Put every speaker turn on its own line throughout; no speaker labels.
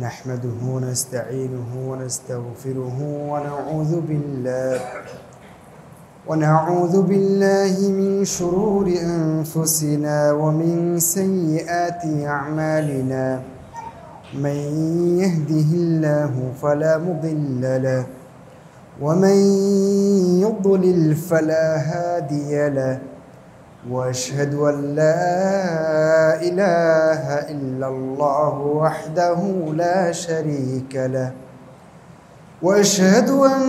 نحمده ونستعينه ونستغفره ونعوذ بالله من شرور أنفسنا ومن سيئات أعمالنا من يهده الله فلا مضل له ومن يضلل فلا هادي له وأشهد أن لا إله إلا الله وحده لا شريك له وأشهد أن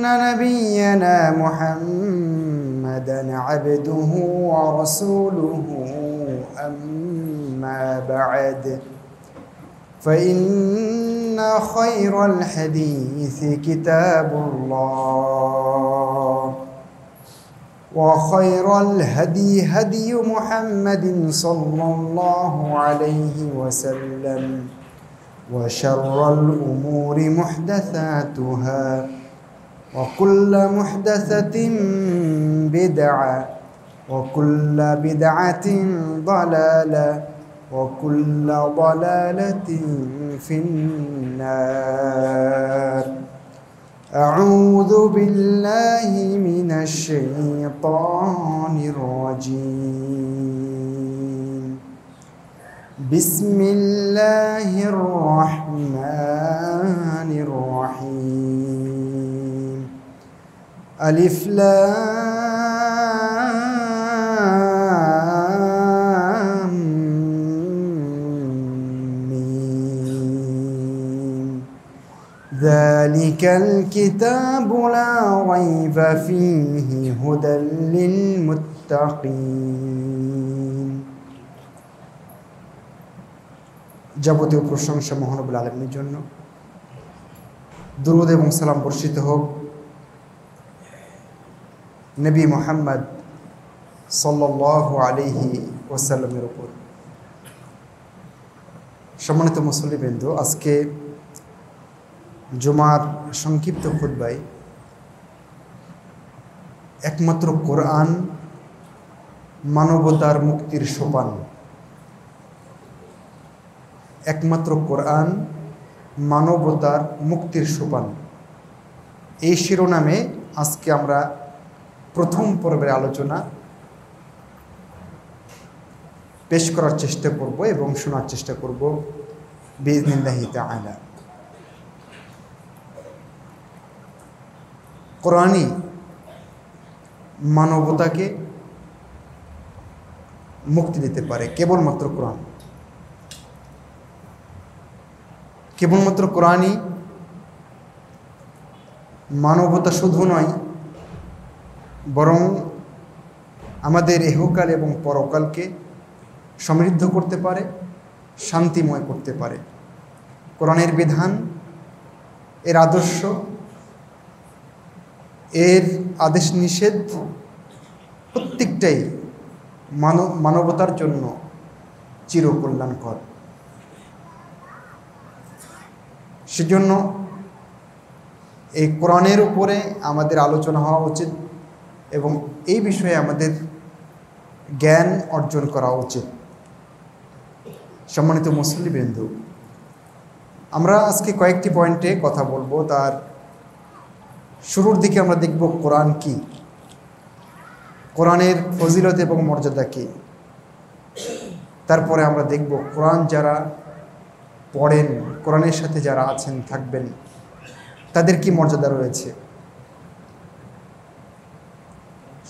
نبينا محمدا عبده ورسوله أما بعد فإن خير الحديث كتاب الله وخير الهدي هدي محمد صلى الله عليه وسلم وشر الأمور محدثاتها وكل محدثة بدعة وكل بدعة ضلالة وكل ضلالة في النار أعوذ بالله من الشيطان الرجيم بسم الله الرحمن الرحيم ألف لام ميم ذلك الكتاب لا ريب فيه هدى للمتقين যাবতীয় প্রশংসা মহানবুল আলামিনের জন্য। দুরূদ এবং সালাম বর্ষিত হোক নবী মুহাম্মদ সাল্লাল্লাহু আলাইহি ওয়াসাল্লামের উপর। সম্মানিত মুসল্লিবৃন্দ, আজকে জুমার সংক্ষিপ্ত খুতবায় একমাত্র কোরআন মানবতার মুক্তির সোপান, একমাত্র কোরআন মানবতার মুক্তির সোপান, এই শিরোনামে আজকে আমরা প্রথম পর্বের আলোচনা পেশ করার চেষ্টা করব এবং শোনার চেষ্টা করব বিইজনিল্লাহি তাআলা। কোরআনই মানবতাকে মুক্তি দিতে পারে, কেবলমাত্র কোরআন। কেবলমাত্র কোরআনই মানবতা শুধু নয়, বরং আমাদের ইহকাল এবং পরকালকে সমৃদ্ধ করতে পারে, শান্তিময় করতে পারে। কোরআনের বিধান, এর আদর্শ, এর আদেশ নিষেধ প্রত্যেকটাই মানবতার জন্য চিরকল্যাণকর। সেজন্য এই কোরআনের উপরে আমাদের আলোচনা হওয়া উচিত এবং এই বিষয়ে আমাদের জ্ঞান অর্জন করা উচিত। সম্মানিত মুসল্লিবৃন্দ, আমরা আজকে কয়েকটি পয়েন্টে কথা বলবো। তার শুরুর দিকে আমরা দেখব কোরআন কি, কোরআনের ফজিলত এবং মর্যাদা কি। তারপরে আমরা দেখব কোরআন যারা পড়েন, কোরআনের সাথে যারা আছেন থাকবেন, তাদের কি মর্যাদা রয়েছে।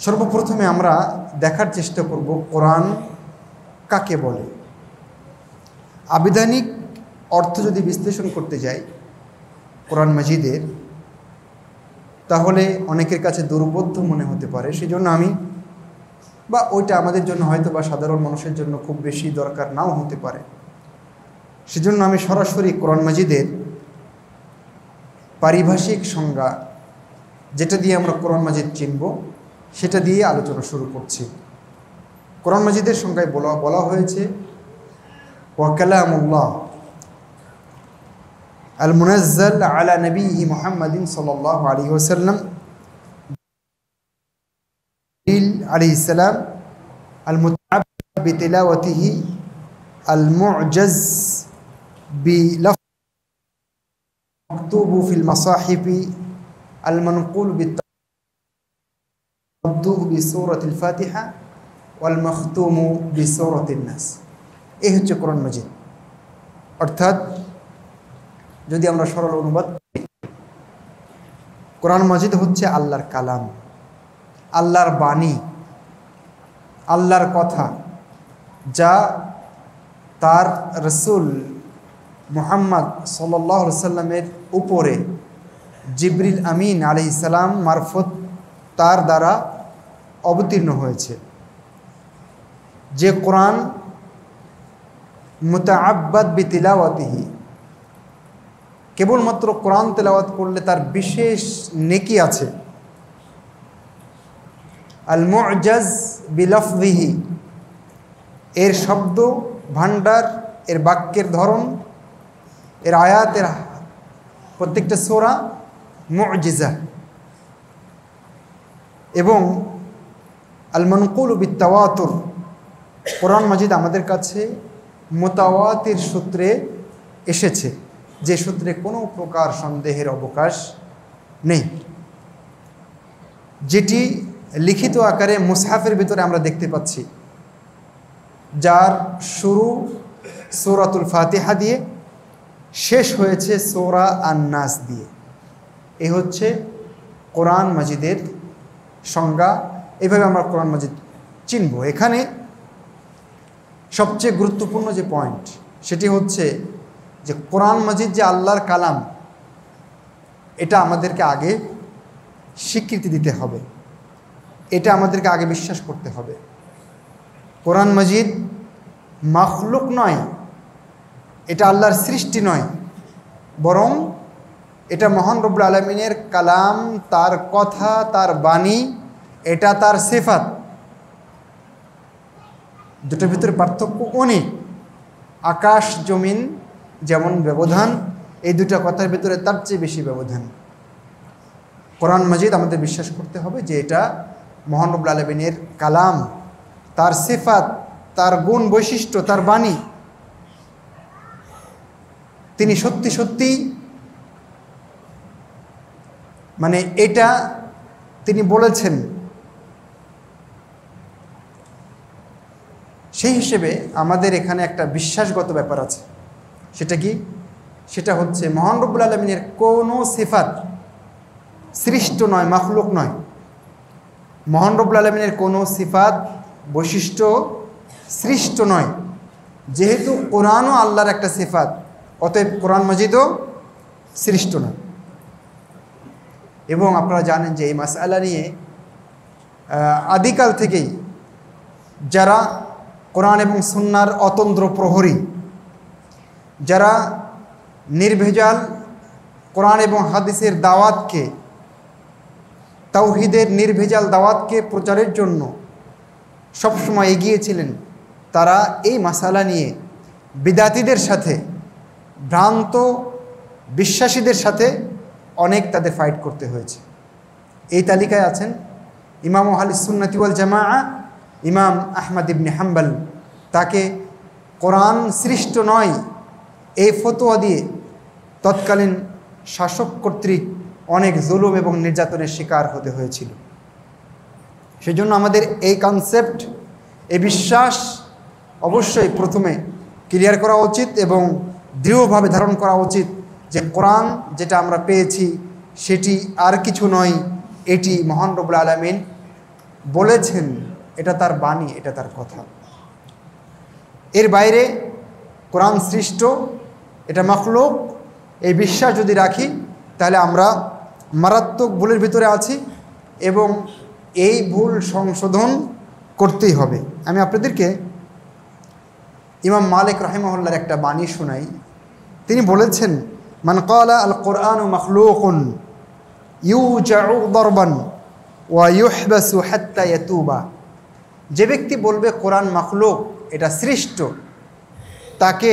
সর্বপ্রথমে আমরা দেখার চেষ্টা করব কোরআন কাকে বলে। আবিধানিক অর্থ যদি বিশ্লেষণ করতে যাই কোরআন মাজিদের, তাহলে অনেকের কাছে দুর্বোধ্য মনে হতে পারে। সেজন্য আমি বা ওইটা আমাদের জন্য হয়তো বা সাধারণ মানুষের জন্য খুব বেশি দরকার নাও হতে পারে। সেজন্য আমি সরাসরি কোরআন মাজিদের পারিভাষিক সংজ্ঞা, যেটা দিয়ে আমরা কোরআন মাজিদ চিনব, সেটা দিয়ে আলোচনা শুরু করছি। কোরআন মাজিদের সংজ্ঞায় বলা হয়েছে ওয়া কালামুল্লাহ আল মুনাজ্জাল আলা নবিহি মুহাম্মাদিন সাল্লাল্লাহু আলাইহি ওয়াসাল্লাম আলাইহিস সালাম আল মুতাআব্বিদ বিতিলাওয়াতিহি আল মু'জাজ بلفظ مكتوب في المصاحف المنقول بالمبدوء بسورة الفاتحة والمختوم بسورة الناس এই হচ্ছে কোরআন মাজিদ। অর্থাৎ যদি আমরা সরল অনুবাদ করি, কোরআন মাজিদ হচ্ছে আল্লাহর কালাম, আল্লাহর বাণী, আল্লাহর কথা, যা তার রসুল মুহাম্মদ সাল্লাল্লাহু আলাইহি সাল্লামের উপরে জিবরিল আমিন আলাইহিস সালাম মারফত তার দ্বারা অবতীর্ণ হয়েছে। যে কোরআন মুতাআব্বাদ বিতিলাওয়াতিহি, কেবলমাত্র কোরআন তেলাওয়াত করলে তার বিশেষ নেকি আছে। আল মুআজাজ বিলফযিহি, এর শব্দ ভাণ্ডার, এর বাক্যের ধরন, এর আয়াতের প্রত্যেকটা সূরা মুআজিজা। এবং আল মানকুল বিত্তাওয়াতুর, কোরআন মাজিদ আমাদের কাছে মুতাওয়াতির সূত্রে এসেছে, যে সূত্রে কোনো প্রকার সন্দেহের অবকাশ নেই, যেটি লিখিত আকারে মুসহাফের ভিতরে আমরা দেখতে পাচ্ছি, যার শুরু সূরাতুল ফাতিহা দিয়ে, শেষ হয়েছে সূরা আন-নাস দিয়ে। এই হচ্ছে কোরআন মাজিদের সংজ্ঞা। এইভাবে আমরা কোরআন মাজিদ চিনব। এখানে সবচেয়ে গুরুত্বপূর্ণ যে পয়েন্ট, সেটি হচ্ছে যে কোরআন মাজিদ যে আল্লাহর কালাম, এটা আমাদেরকে আগে স্বীকৃতি দিতে হবে, এটা আমাদেরকে আগে বিশ্বাস করতে হবে। কোরআন মাজিদ মাখলুক নয়, এটা আল্লাহর সৃষ্টি নয়, বরং এটা মহান রব্বুল আলামিনের কালাম, তার কথা, তার বাণী, এটা তার সিফাত। দুটোর ভিতরে পার্থক্য অনেক। আকাশ জমিন যেমন ব্যবধান, এই দুটো কথার ভিতরে তার চেয়ে বেশি ব্যবধান। কোরআন মাজিদ আমাদের বিশ্বাস করতে হবে যে এটা মহান রব্বুল আলামিনের কালাম, তার সিফাত, তার গুণ বৈশিষ্ট্য, তার বাণী। তিনি সত্যি সত্যি মানে এটা তিনি বলেছেন। সেই হিসেবে আমাদের এখানে একটা বিশ্বাসগত ব্যাপার আছে। সেটা কি? সেটা হচ্ছে মহান রব্বুল আলামিনের কোনো সিফাত সৃষ্ট নয়, মাখলুক নয়। মহান রব্বুল আলামিনের কোনো সিফাত বৈশিষ্ট্য সৃষ্ট নয়। যেহেতু কোরআনও আল্লাহর একটা সিফাত, অতএব কোরআন মাজিদও সৃষ্ট নয়। এবং আপনারা জানেন যে এই মাসআলা নিয়ে আদিকাল থেকেই যারা কোরআন এবং সুন্নাহর অতন্দ্র প্রহরী, যারা নির্ভেজাল কোরআন এবং হাদিসের দাওয়াতকে, তাওহীদের নির্ভেজাল দাওয়াতকে প্রচারের জন্য সবসময় এগিয়েছিলেন, তারা এই মাসালা নিয়ে বিদাতীদের সাথে, ভ্রান্ত বিশ্বাসীদের সাথে অনেক তাদের ফাইট করতে হয়েছে। এই তালিকায় আছেন ইমাম আহলুস সুন্নাতি ওয়াল জামাআহ ইমাম আহমদ ইবনে হাম্বল। তাকে কোরআন সৃষ্ট নয় এই ফতোয়া দিয়ে তৎকালীন শাসক কর্তৃক অনেক জুলুম এবং নির্যাতনের শিকার হতে হয়েছিল। সেজন্য আমাদের এই কনসেপ্ট, এই বিশ্বাস অবশ্যই প্রথমে ক্লিয়ার করা উচিত এবং দৃঢ়ভাবে ধারণ করা উচিত যে কোরআন যেটা আমরা পেয়েছি সেটি আর কিছু নয়, এটি মহান রব্বুল আলামিন বলেছেন, এটা তার বাণী, এটা তার কথা। এর বাইরে কোরআন সৃষ্ট, এটা মাখলুক, এই বিশ্বাস যদি রাখি তাহলে আমরা মারাত্মক ভুলের ভিতরে আছি এবং এই ভুল সংশোধন করতেই হবে। আমি আপনাদেরকে ইমাম মালিক রাহিমাহুল্লাহর একটা বাণী শোনাই। তিনি বলেছেন, মান ক্বালা আল কুরআনু মাখলুকুন ইউজাউ দরবান ওয়া ইউহবাসু হাত্তা ইয়াতুবা। যে ব্যক্তি বলবে কোরআন মাখলুক, এটা সৃষ্ট, তাকে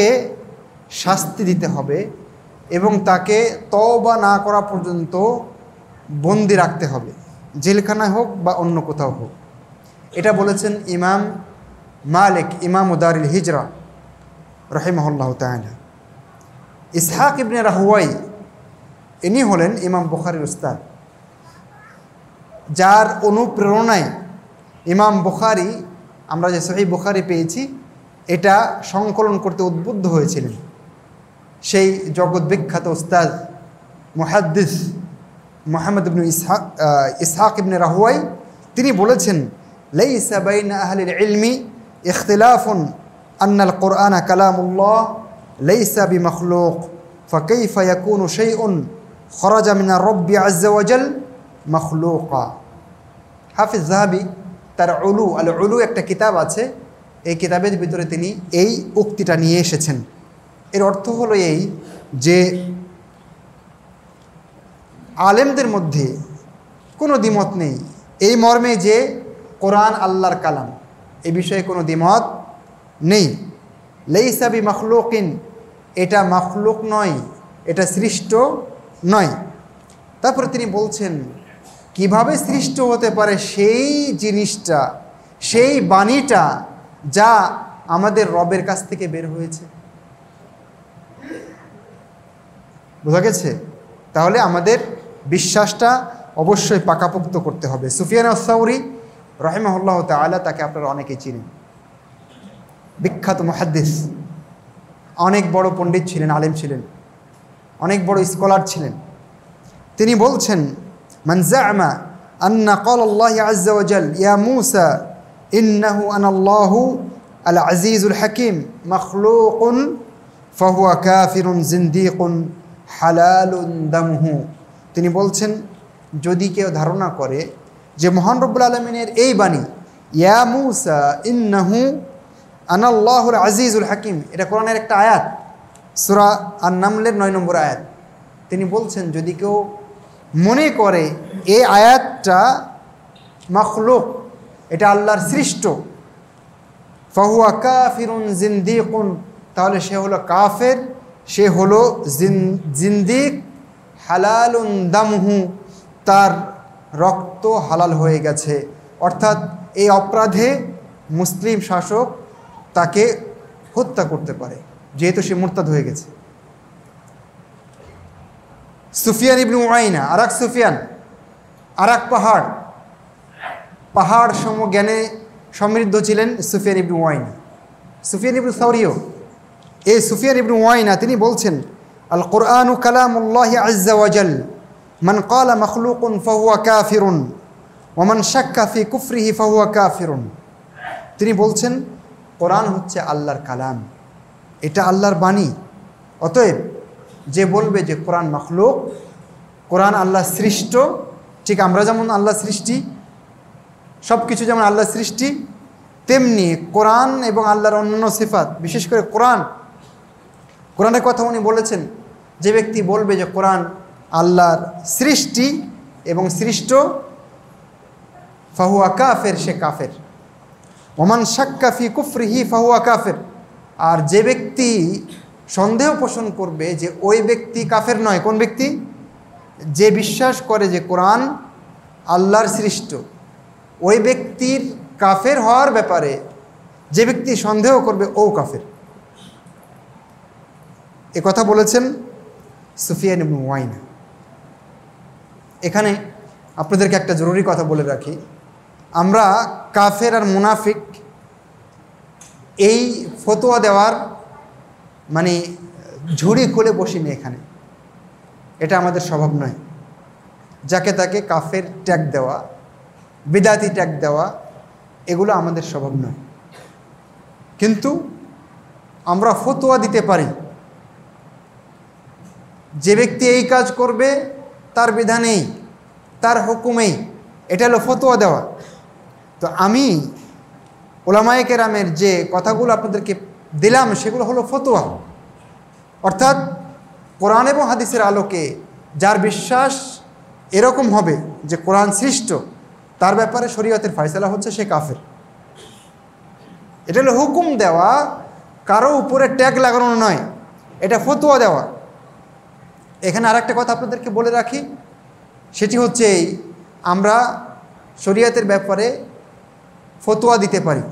শাস্তি দিতে হবে এবং তাকে তওবা না করা পর্যন্ত বন্দি রাখতে হবে, জেলখানায় হোক বা অন্য কোথাও হোক। এটা বলেছেন ইমাম মালিক, ইমাম দারুল হিজরা রাহিমাহুল্লাহ তাআলা। ইসহাক ইবনে রাহুয়াই ইনি হলেন ইমাম বুখারীর উস্তাদ, যার অনুপ্রেরণায় ইমাম বুখারী, আমরা যে সহিহ বুখারী পেয়েছি, এটা সংকলন করতে উদ্বুদ্ধ হয়েছিলেন। সেই জগৎ বিখ্যাত উস্তাদ মুহাদ্দিস মুহাম্মদ ইবনে ইসহাক ইবনে রাহুয়াই তিনি বলেছেন, লাইসা বাইনা আহলিল ইলমি ইখতিলাফুন আন্নাল কুরআনা কালামুল্লাহ লাইসা বিমাখলুক ফাকাইফা ইয়াকুনু শাইউন খরাজা মিনার রাব্বি আযজা ওয়া জাল মাখলুকা। হাফিজ যাহাবি তার আল উলু একটা কিতাব আছে, এই কিতাবের ভিতরে তিনি এই উক্তিটা নিয়ে এসেছেন। এর অর্থ হলো এই যে আলেমদের মধ্যে কোনো দ্বিমত নেই এই মর্মে যে কোরআন আল্লাহর কালাম, এই বিষয়ে কোনো দ্বিমত নেই। লাইসা বিমাখলুকিন, এটা মাখলুক নয়, এটা সৃষ্ট নয়। তারপরে তিনি বলছেন কিভাবে সৃষ্ট হতে পারে সেই জিনিসটা, সেই বাণীটা যা আমাদের রবের কাছ থেকে বের হয়েছে। বোঝা গেছে? তাহলে আমাদের বিশ্বাসটা অবশ্যই পাকাপোক্ত করতে হবে। সুফিয়ান আস-সাউরি রাহিমাহুল্লাহ তাআলা, তাকে আপনারা অনেকেই চিনেন, বিখ্যাত মুহাদ্দিস, অনেক বড় পণ্ডিত ছিলেন, আলেম ছিলেন, অনেক বড় স্কলার ছিলেন। তিনি বলছেন, মান জা'আমা আন্না ক্বালা আল্লাহু আযজা ওয়া জাল ইয়া মূসা ইন্নাহু আনাল্লাহু আল আজিজুল হাকীম মাখলুকুন ফাহুয়া কাফিরুন জিন্দিকুন হালালুন দামুহু। তিনি বলছেন, যদি কেউ ধারণা করে যে মহান রব্বুল আলামিনের এই বাণী ইয়া মূসা ইন্নাহু আনাল্লাহুল আজিজুল হাকীম, এটা কোরআনের একটা আয়াত, সূরা আন-নামলের 9 নম্বর আয়াত। তিনি বলছেন যদি কেউ মনে করে এই আয়াতটা মাখলুক, এটা আল্লাহর সৃষ্ট, ফাহুয়া কাফিরুন জিন্দিকুন, তাহলে সে হলো কাফের, সে হলো জিন্দিক, হালালুন দামহু, তার রক্ত হালাল হয়ে গেছে। অর্থাৎ এই অপরাধে মুসলিম শাসক তাকে হত্যা করতে পারে, যেহেতু সে মুরতাদ হয়ে গেছে। সুফিয়ান ইবনে উয়াইনা, আর এক সুফিয়ান, আর এক পাহাড় সম জ্ঞানে সমৃদ্ধ ছিলেন সুফিয়ান ইবনে উয়াইনা। সুফিয়ান ইবনে সাউরিও, এই সুফিয়ান ইবনে উয়াইনা তিনি বলছেন, আল কুরআনু কালামুল্লাহি আযজা ওয়া জাল মান ক্বালা মাখলুকুন ফাহুয়া কাফিরুন ওয়া মান শাক্কা ফি কুফরিহি ফাহুয়া কাফিরুন। তিনি বলছেন কোরআন হচ্ছে আল্লাহর কালাম, এটা আল্লাহর বাণী। অতএব যে বলবে যে কোরআন মাখলুক, কোরআন আল্লাহ সৃষ্ট, ঠিক আমরা যেমন আল্লাহ সৃষ্টি, সব কিছু যেমন আল্লাহ সৃষ্টি, তেমনি কোরআন এবং আল্লাহর অন্যান্য সিফাত, বিশেষ করে কোরআনের কথা উনি বলেছেন, যে ব্যক্তি বলবে যে কোরআন আল্লাহর সৃষ্টি এবং সৃষ্ট, ফাহুয়া কাফের, সে কাফের। ওমান শাক্কা ফি কুফরিহি ফাহুয়া কাফের। আর যে ব্যক্তি সন্দেহ পোষণ করবে যে ওই ব্যক্তি কাফের নয়, কোন ব্যক্তি? যে বিশ্বাস করে যে কোরআন আল্লাহর সৃষ্ট, ওই ব্যক্তির কাফের হওয়ার ব্যাপারে যে ব্যক্তি সন্দেহ করবে ও কাফের। এ কথা বলেছেন সুফিয়ান ইবনে উয়াইনা। এখানে আপনাদেরকে একটা জরুরি কথা বলে রাখি, আমরা কাফের আর মুনাফিক এই ফতোয়া দেওয়ার মানে ঝুড়ি খুলে বসিনি এখানে, এটা আমাদের স্বভাব নয়। যাকে তাকে কাফের ট্যাগ দেওয়া, বিদাতি ট্যাগ দেওয়া, এগুলো আমাদের স্বভাব নয়। কিন্তু আমরা ফতোয়া দিতে পারি, যে ব্যক্তি এই কাজ করবে তার বিধানেই, তার হুকুমেই, এটা হলো ফতোয়া দেওয়া। তো আমি উলামায়ে কেরামের যে কথাগুলো আপনাদেরকে দিলাম সেগুলো হলো ফতোয়া, অর্থাৎ কোরআন এবং হাদিসের আলোকে যার বিশ্বাস এরকম হবে যে কোরআন সৃষ্ট, তার ব্যাপারে শরীয়তের ফয়সালা হচ্ছে সে কাফের। এটা হলো হুকুম দেওয়া, কারো উপরে ট্যাগ লাগানো নয়, এটা ফতোয়া দেওয়া। এখানে আর একটা কথা আপনাদেরকে বলে রাখি, সেটি হচ্ছে আমরা শরীয়তের ব্যাপারে ফতোয়া দিতে পারি,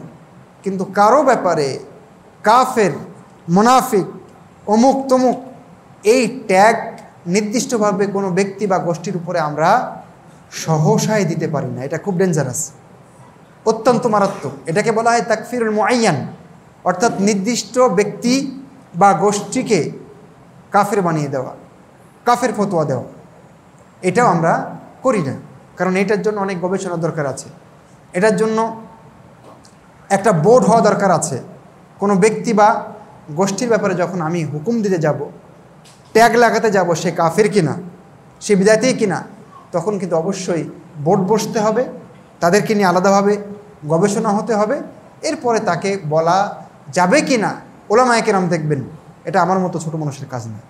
কিন্তু কারো ব্যাপারে কাফের, মুনাফিক, অমুক তমুক এই ট্যাগ নির্দিষ্টভাবে কোনো ব্যক্তি বা গোষ্ঠীর উপরে আমরা সহসায় দিতে পারি না। এটা খুব ডেঞ্জারাস, অত্যন্ত মারাত্মক। এটাকে বলা হয় তাকফিরুল মুআয়্যান, অর্থাৎ নির্দিষ্ট ব্যক্তি বা গোষ্ঠীকে কাফের বানিয়ে দেওয়া, কাফের ফতোয়া দেওয়া। এটাও আমরা করি না, কারণ এটার জন্য অনেক গবেষণা দরকার আছে, এটার জন্য একটা বোর্ড হওয়া দরকার আছে। কোনো ব্যক্তি বা গোষ্ঠীর ব্যাপারে যখন আমি হুকুম দিতে যাব, ট্যাগ লাগাতে যাব সে কাফের কিনা, সে বিদায়তেই কিনা, তখন কিন্তু অবশ্যই বোর্ড বসতে হবে, তাদেরকে নিয়ে আলাদাভাবে গবেষণা হতে হবে। এরপরে তাকে বলা যাবে কি না ওলামায়ে কেরাম দেখবেন। এটা আমার মতো ছোট মানুষের কাজ না।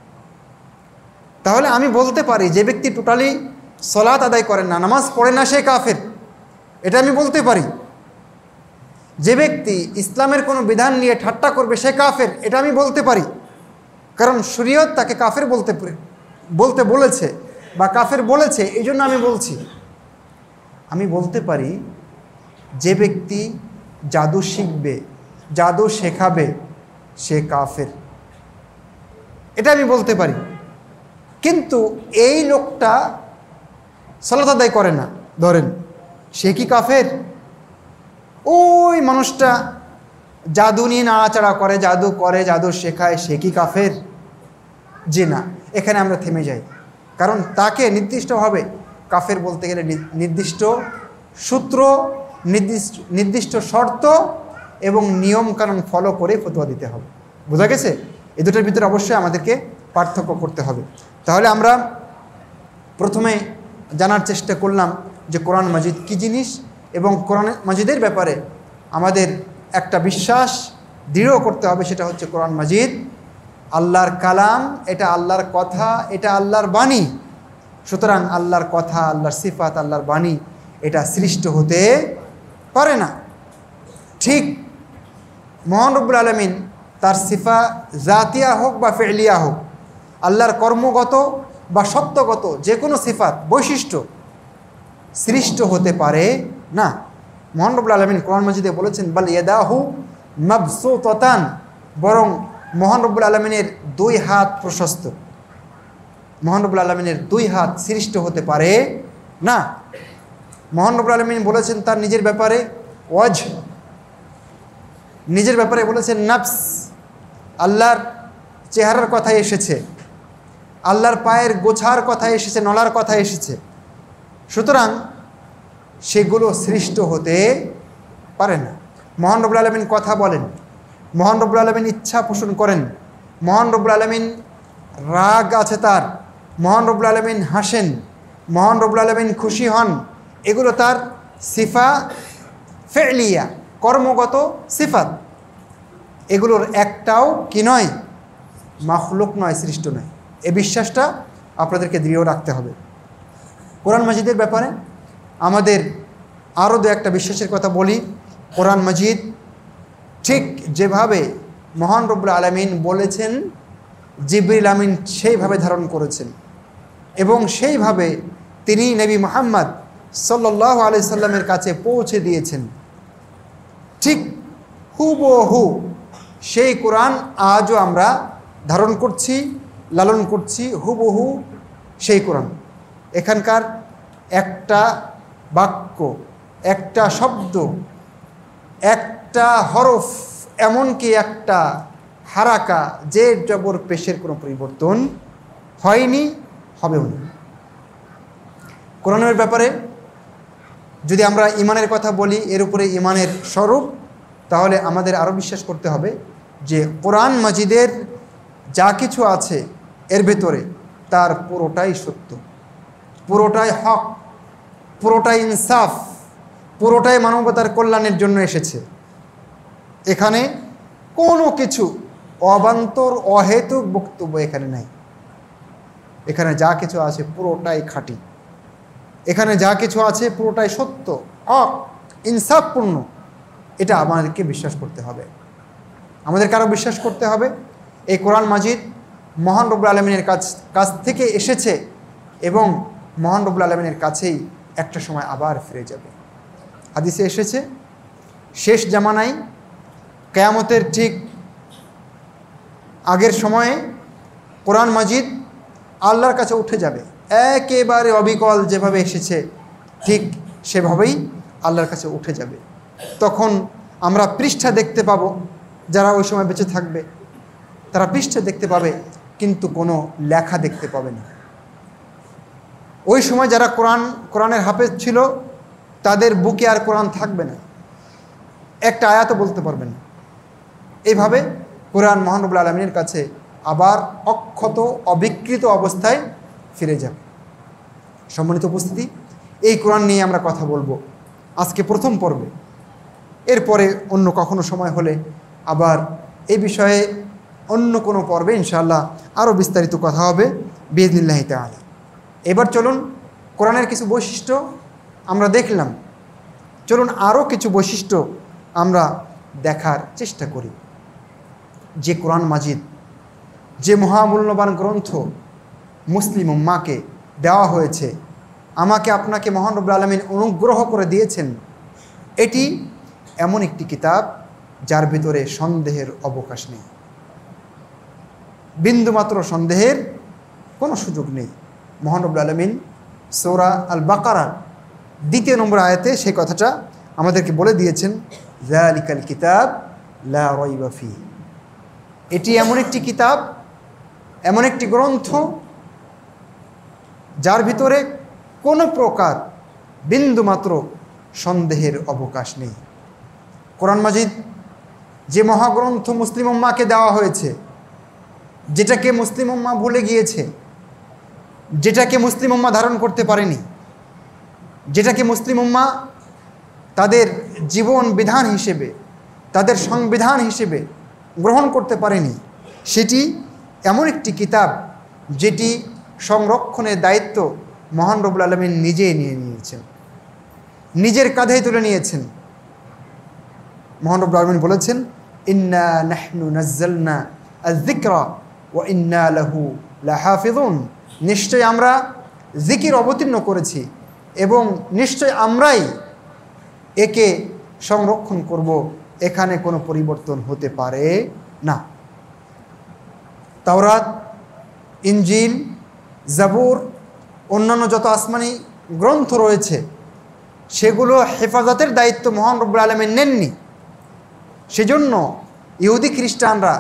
তাহলে আমি বলতে পারি যে ব্যক্তি টোটালি সলাত আদায় করেন না, নামাজ পড়ে না, সে কাফের, এটা আমি বলতে পারি। যে ব্যক্তি ইসলামের কোনো বিধান নিয়ে ঠাট্টা করবে সে কাফের, এটা আমি বলতে পারি, কারণ শরীয়ত তাকে কাফের বলতে বলেছে বা কাফের বলেছে, এই জন্য আমি বলছি। আমি বলতে পারি যে ব্যক্তি জাদু শিখবে, জাদু শেখাবে, সে কাফের, এটা আমি বলতে পারি। কিন্তু এই লোকটা সালাত আদায় করে না, ধরেন, সে কি কাফের? ওই মানুষটা জাদু নিয়ে নাড়াচাড়া করে, জাদু শেখায়, সে কি কাফের? জি না, এখানে আমরা থেমে যাই। কারণ তাকে নির্দিষ্টভাবে কাফের বলতে গেলে নির্দিষ্ট সূত্র, নির্দিষ্ট শর্ত এবং নিয়মকানুন ফলো করে ফতোয়া দিতে হবে। বোঝা গেছে? এই দুটোর ভিতরে অবশ্যই আমাদেরকে পার্থক্য করতে হবে। তাহলে আমরা প্রথমে জানার চেষ্টা করলাম যে কোরআন মাজিদ কী জিনিস, এবং কোরআন মাজিদের ব্যাপারে আমাদের একটা বিশ্বাস দৃঢ় করতে হবে, সেটা হচ্ছে কোরআন মাজিদ আল্লাহর কালাম, এটা আল্লাহর কথা, এটা আল্লাহর বাণী। সুতরাং আল্লাহর কথা, আল্লাহর সিফাত, আল্লাহর বাণী এটা সৃষ্ট হতে পারে না। ঠিক মহান রব্বুল আলামিন তার সিফা জাতিয়া হোক বা ফেলিয়া হোক, আল্লাহর কর্মগত বা সত্যগত যে কোনো সিফাত, বৈশিষ্ট্য সৃষ্ট হতে পারে না। মহান রব্বুল আলামিন কোরআন মাজিদে বলেছেন, বাল ইয়াদাহু মাবসুতাতান, বরং মহান রব্বুল আলামিনের দুই হাত প্রশস্ত। মহান রব্বুল আলামিনের দুই হাত সৃষ্ট হতে পারে না। মহান রব্বুল আলামিন বলেছেন তার নিজের ব্যাপারে ওয়াজ, নিজের ব্যাপারে বলেছেন নাফস। আল্লাহর চেহারার কথা এসেছে, আল্লাহর পায়ের গোছার কথা এসেছে, নলার কথা এসেছে। সুতরাং সেগুলো সৃষ্ট হতে পারে না। মহান রব্বুল আলামিন কথা বলেন, মহান রব্বুল আলামিন ইচ্ছা পোষণ করেন, মহান রব্বুল আলামিন রাগ আছে তার, মহান রব্বুল আলামিন হাসেন, মহান রব্বুল আলামিন খুশি হন। এগুলো তার সিফা ফেলিয়া, কর্মগত সিফাত। এগুলোর একটাও কি নয়, মাখলুক নয়, সৃষ্ট নয়। এই বিশ্বাসটা আপনাদেরকে দৃঢ় রাখতে হবে। কোরআন মাজিদের ব্যাপারে আমাদের আরও দু একটা বিশ্বাসের কথা বলি। কোরআন মাজিদ ঠিক যেভাবে মহান রব্বুল আলামিন বলেছেন, জিবরিল আমিন সেইভাবে ধারণ করেছেন, এবং সেইভাবে তিনি নবী মুহাম্মদ সাল্লাল্লাহু আলাইহি সাল্লামের কাছে পৌঁছে দিয়েছেন। ঠিক হুবহু সেই কোরআন আজও আমরা ধারণ করছি, লালন করছি, হুবহু সেই কোরআন। এখানকার একটা বাক্য, একটা শব্দ, একটা হরফ, এমনকি একটা হারাকা, যে জবর পেশের কোনো পরিবর্তন হয়নি, হবেও না। কোরআনের ব্যাপারে যদি আমরা ঈমানের কথা বলি, এর উপরে ঈমানের স্বরূপ, তাহলে আমাদের আরও বিশ্বাস করতে হবে যে কোরআন মাজিদের যা কিছু আছে এর ভেতরে তার পুরোটাই সত্য, পুরোটাই হক, পুরোটাই ইনসাফ, পুরোটাই মানবতার কল্যাণের জন্য এসেছে। এখানে কোনো কিছু অবান্তর অহেতুক বক্তব্য এখানে নাই। এখানে যা কিছু আছে পুরোটাই খাঁটি, এখানে যা কিছু আছে পুরোটাই সত্য, হক, ইনসাফপূর্ণ। এটা আমাদেরকে বিশ্বাস করতে হবে। আমাদেরকে আরও বিশ্বাস করতে হবে এই কোরআন মাজিদ মহান রব্বুল আলামিনের কাছ থেকে এসেছে, এবং মহান রব্বুল আলামিনের কাছেই একটা সময় আবার ফিরে যাবে। হাদিসে এসেছে, শেষ জামানায় কিয়ামতের ঠিক আগের সময়ে কোরআন মাজিদ আল্লাহর কাছে উঠে যাবে, একেবারে অবিকল যেভাবে এসেছে ঠিক সেভাবেই আল্লাহর কাছে উঠে যাবে। তখন আমরা পৃষ্ঠা দেখতে পাবো, যারা ওই সময় বেঁচে থাকবে তারা পৃষ্ঠা দেখতে পাবে, কিন্তু কোনো লেখা দেখতে পাবে না। ওই সময় যারা কোরআনের হাফেজ ছিল তাদের বুকে আর কোরআন থাকবে না, একটা আয়াতও বলতে পারবে না। এইভাবে কোরআন মহান রব্বুল আলামিনের কাছে আবার অক্ষত অবিকৃত অবস্থায় ফিরে যাবে। সম্মানিত উপস্থিতি, এই কোরআন নিয়ে আমরা কথা বলবো আজকে প্রথম পর্বে। এরপরে অন্য কখনো সময় হলে আবার এই বিষয়ে অন্য কোনো পর্বে ইনশাআল্লাহ আরও বিস্তারিত কথা হবে বিইজনিল্লাহি তাআলা। এবার চলুন কোরআনের কিছু বৈশিষ্ট্য আমরা দেখলাম, চলুন আরও কিছু বৈশিষ্ট্য আমরা দেখার চেষ্টা করি। যে কোরআন মাজিদ, যে মহামূল্যবান গ্রন্থ মুসলিম উম্মাকে দেওয়া হয়েছে, আমাকে আপনাকে মহান রব্বুল আলামিন অনুগ্রহ করে দিয়েছেন, এটি এমন একটি কিতাব যার ভিতরে সন্দেহের অবকাশ নেই, বিন্দুমাত্র সন্দেহের কোনো সুযোগ নেই। মহান রব্বুল আলামিন সূরা আল বাকারার 2 নম্বর আয়াতে সেই কথাটা আমাদেরকে বলে দিয়েছেন, যালিকাল কিতাব লা রাইবা ফীহি। এটি এমন একটি কিতাব, এমন একটি গ্রন্থ যার ভিতরে কোনো প্রকার বিন্দুমাত্র সন্দেহের অবকাশ নেই। কোরআন মাজিদ যে মহাগ্রন্থ মুসলিম উম্মাকে দেওয়া হয়েছে, যেটাকে মুসলিম উম্মা ভুলে গিয়েছে, যেটাকে মুসলিম উম্মা ধারণ করতে পারেনি, যেটাকে মুসলিম উম্মা তাদের জীবন বিধান হিসেবে, তাদের সংবিধান হিসেবে গ্রহণ করতে পারেনি, সেটি এমন একটি কিতাব যেটি সংরক্ষণের দায়িত্ব মহান রব্বুল আলামিন নিজেই নিয়ে নিয়েছেন, নিজের কাঁধেই তুলে নিয়েছেন। মহান রব্বুল আলামিন বলেছেন, ইন্না নাহনু নাজ্জালনা আয-যিকরা ওয়া ইন্না লাহু লাহাফিযুন। নিশ্চয় আমরা জিকির অবতীর্ণ করেছি এবং নিশ্চয় আমরাই একে সংরক্ষণ করব, এখানে কোনো পরিবর্তন হতে পারে না। তাওরাত, ইনজিল, জাবুর, অন্যান্য যত আসমানি গ্রন্থ রয়েছে সেগুলো হেফাজতের দায়িত্ব মহান রব্বুল আলামিন নেননি। সেজন্য ইহুদি খ্রিস্টানরা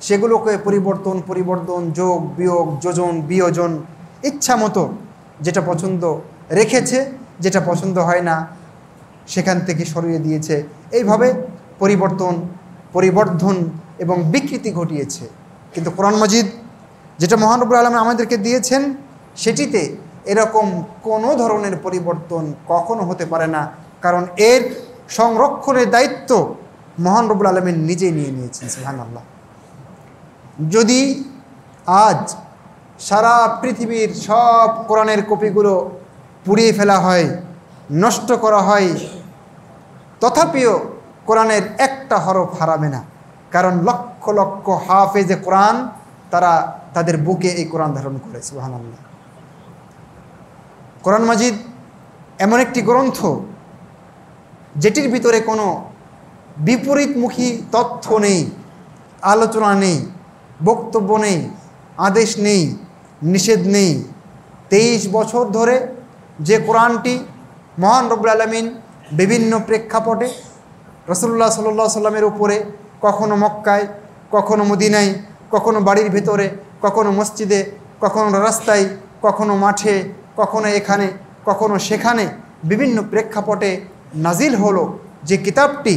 সেগুলোকে পরিবর্তন, যোগ বিয়োগ, যোজন বিয়োজন ইচ্ছা মতো যেটা পছন্দ রেখেছে, যেটা পছন্দ হয় না সেখান থেকে সরিয়ে দিয়েছে। এইভাবে পরিবর্ধন এবং বিকৃতি ঘটিয়েছে। কিন্তু কোরআন মাজিদ যেটা মহান রব্বুল আলামিন আমাদেরকে দিয়েছেন, সেটিতে এরকম কোনো ধরনের পরিবর্তন কখনো হতে পারে না, কারণ এর সংরক্ষণের দায়িত্ব মহান রব্বুল আলামিন নিজেই নিয়ে নিয়েছেন। সুবহানাল্লাহ। যদি আজ সারা পৃথিবীর সব কোরআনের কপিগুলো পুড়িয়ে ফেলা হয়, নষ্ট করা হয়, তথাপিও কোরআনের একটা হরফ হারাবে না, কারণ লক্ষ লক্ষ হাফেজে কোরআন তারা তাদের বুকে এই কোরআন ধারণ করে। সুবহানাল্লাহ। কোরআন মাজিদ এমন একটি গ্রন্থ যেটির ভিতরে কোনো বিপরীতমুখী তথ্য নেই, আলোচনা নেই, বক্তব্য নেই, আদেশ নেই, নিষেধ নেই। 23 বছর ধরে যে কোরআনটি মহান রব্বুল আলামিন বিভিন্ন প্রেক্ষাপটে রাসূলুল্লাহ সাল্লাল্লাহু আলাইহি সাল্লামের উপরে, কখনো মক্কায়, কখনো মদিনায়, কখনো বাড়ির ভিতরে, কখনো মসজিদে, কখনো রাস্তায়, কখনো মাঠে, কখনো এখানে, কখনো সেখানে বিভিন্ন প্রেক্ষাপটে নাজিল হলো যে কিতাবটি,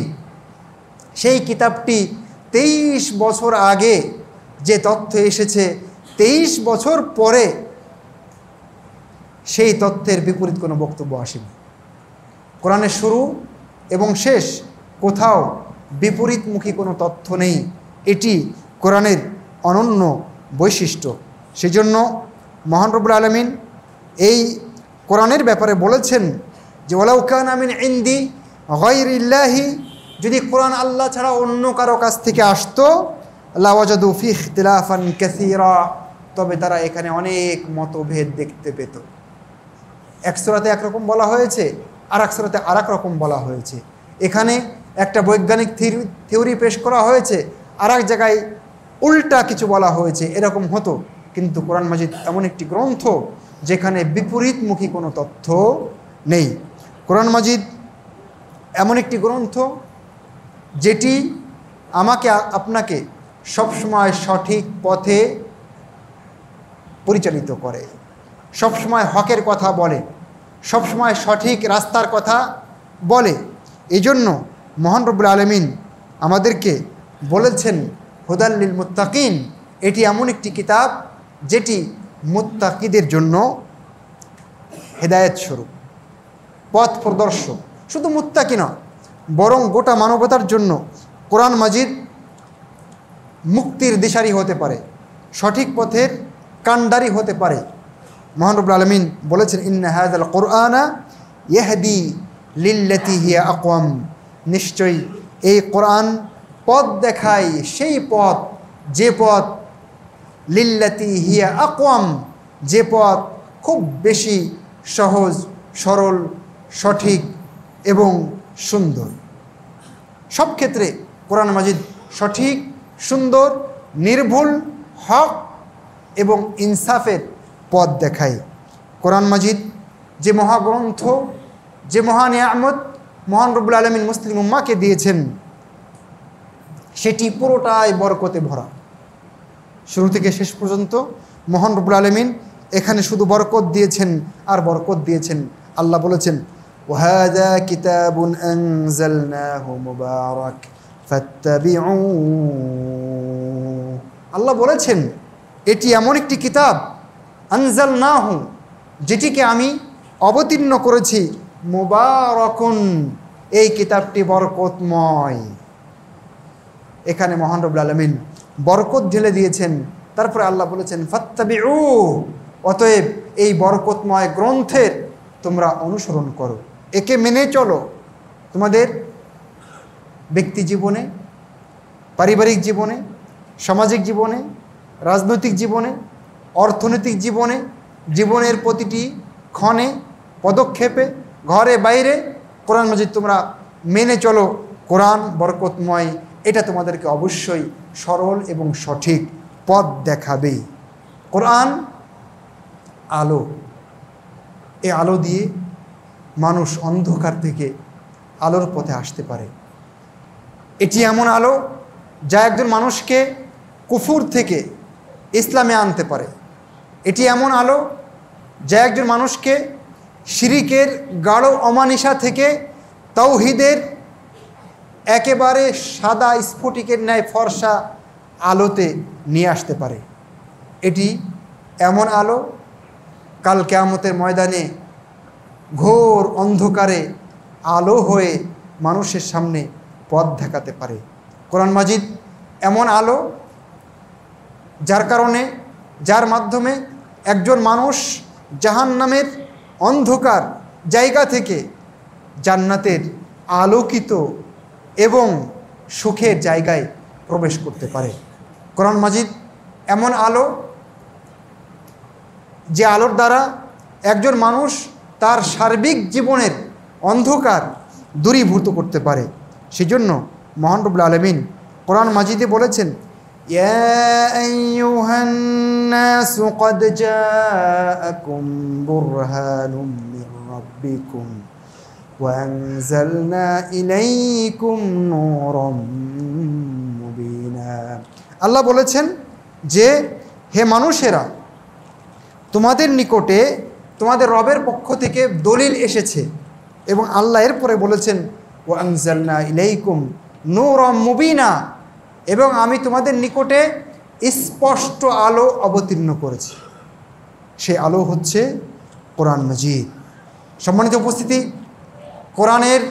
সেই কিতাবটি 23 বছর আগে যে তথ্য এসেছে, 23 বছর পরে সেই তথ্যের বিপরীত কোনো বক্তব্য আসেনি। কোরআনের শুরু এবং শেষ কোথাও বিপরীতমুখী কোনো তথ্য নেই। এটি কোরআনের অনন্য বৈশিষ্ট্য। সেজন্য মহান রব্বুল আলামিন এই কোরআনের ব্যাপারে বলেছেন যে ওয়ালাউ কানা মিন ইনদি গায়রিল্লাহি, যদি কোরআন আল্লাহ ছাড়া অন্য কারো কাছ থেকে আসতো, লাওয়াজাদু ফি ইখতিলাফান কাসীরা, তবে তারা এখানে অনেক মতভেদ দেখতে পেত। এক সূরাতে একরকম বলা হয়েছে, আর এক সূরাতে আর এক রকম বলা হয়েছে। এখানে একটা বৈজ্ঞানিক থিওরি পেশ করা হয়েছে, আর এক জায়গায় উল্টা কিছু বলা হয়েছে। এরকম হতো। কিন্তু কোরআন মাজিদ এমন একটি গ্রন্থ যেখানে বিপরীতমুখী কোনো তথ্য নেই। কোরআন মাজিদ এমন একটি গ্রন্থ যেটি আমাকে আপনাকে সবসময় সঠিক পথে পরিচালিত করে, সবসময় হকের কথা বলে, সবসময় সঠিক রাস্তার কথা বলে। এই জন্য মহান রব্বুল আলামিন আমাদেরকে বলেছেন হুদাল লিল মুত্তাকিন, এটি এমন একটি কিতাব যেটি মুত্তাকিদের জন্য হেদায়েত স্বরূপ, পথ প্রদর্শক। শুধু মুত্তাকি নয়, বরং গোটা মানবতার জন্য কোরআন মাজিদ মুক্তির দিশারি হতে পারে, সঠিক পথের কাণ্ডারি হতে পারে। মহান রব্বুল আলামিন বলেছেন ইন্না হাযাল কুরআনা ইয়াহদি লিল্লাতি হিয়া আকওয়াম, নিশ্চয়ই এই কোরআন পথ দেখায় সেই পথ, যে পথ লিল্লাতি হিয়া আকওয়াম, যে পথ খুব বেশি সহজ, সরল, সঠিক এবং সুন্দর। সব ক্ষেত্রে কোরআন মাজিদ সঠিক, সুন্দর, নির্ভুল, হক এবং ইনসাফের পথ দেখায়। কোরআন মাজিদ যে মহাগ্রন্থ, যে মহা নিয়ামত মহান রব্বুল আলামিন মুসলিম উম্মাহকে দিয়েছেন, সেটি পুরোটাই বরকতে ভরা। শুরু থেকে শেষ পর্যন্ত মহান রব্বুল আলামিন এখানে শুধু বরকত দিয়েছেন আর বরকত দিয়েছেন। আল্লাহ বলেছেন ওয়াহাযা কিতাবুন আনজালনাহু মুবারাক ফাত্তাবিউ। আল্লাহ বলেছেন এটি এমন একটি কিতাব, আনজালনাহু, যেটিকে আমি অবতীর্ণ করেছি, মুবারাকুন, এই কিতাবটি বরকতময়। এখানে মহান রব্বুল আলামিন বরকত ঢেলে দিয়েছেন। তারপরে আল্লাহ বলেছেন ফাত্তাবিউ, অতএব এই বরকতময় গ্রন্থের তোমরা অনুসরণ করো, একে মেনে চলো। তোমাদের ব্যক্তি জীবনে, পারিবারিক জীবনে, সামাজিক জীবনে, রাজনৈতিক জীবনে, অর্থনৈতিক জীবনে, জীবনের প্রতিটি ক্ষণে, পদক্ষেপে, ঘরে বাইরে কোরআন মাজিদ তোমরা মেনে চলো। কোরআন বরকতময়, এটা তোমাদেরকে অবশ্যই সরল এবং সঠিক পথ দেখাবে। কোরআন আলো, এই আলো দিয়ে মানুষ অন্ধকার থেকে আলোর পথে আসতে পারে। এটি এমন আলো যা একজন মানুষকে কুফুর থেকে ইসলামে আনতে পারে। এটি এমন আলো যা একজন মানুষকে শিরিকের গাঢ় অমানিসা থেকে তাওহীদের একেবারে সাদা স্ফটিকের ন্যায় ফর্সা আলোতে নিয়ে আসতে পারে। এটি এমন আলো কাল কিয়ামতের ময়দানে ঘোর অন্ধকারে আলো হয়ে মানুষের সামনে পথ দেখাতে পারে। কোরআন মাজিদ এমন আলো যার মাধ্যমে একজন মানুষ জাহান্নামের অন্ধকার জায়গা থেকে জান্নাতের আলোকিত এবং সুখের জায়গায় প্রবেশ করতে পারে। কোরআন মাজিদ এমন আলো যে আলোর দ্বারা একজন মানুষ তার সার্বিক জীবনের অন্ধকার দূরীভূত করতে পারে। সেজন্য মহান রব্বুল আলামিন কোরআন মাজিদে বলেছেন ইয়া আইয়ুহান নাসু ক্বাদ জাআকুম বুরহানুম মির রাব্বিকুম ওয়া আনজালনা ইলাইকুম নূরাম মুবিনা। আল্লাহ বলেছেন যে হে মানুষেরা, তোমাদের নিকটে তোমাদের রবের পক্ষ থেকে দলিল এসেছে। এবং আল্লাহ এরপরে বলেছেন ওয়া আনজালনা ইলাইকুম নূরাম মুবিনা, এবং আমি তোমাদের নিকটে স্পষ্ট আলো অবতীর্ণ করেছি। সেই আলো হচ্ছে কোরআন মাজিদ। সম্মানিত উপস্থিতি, কোরআনের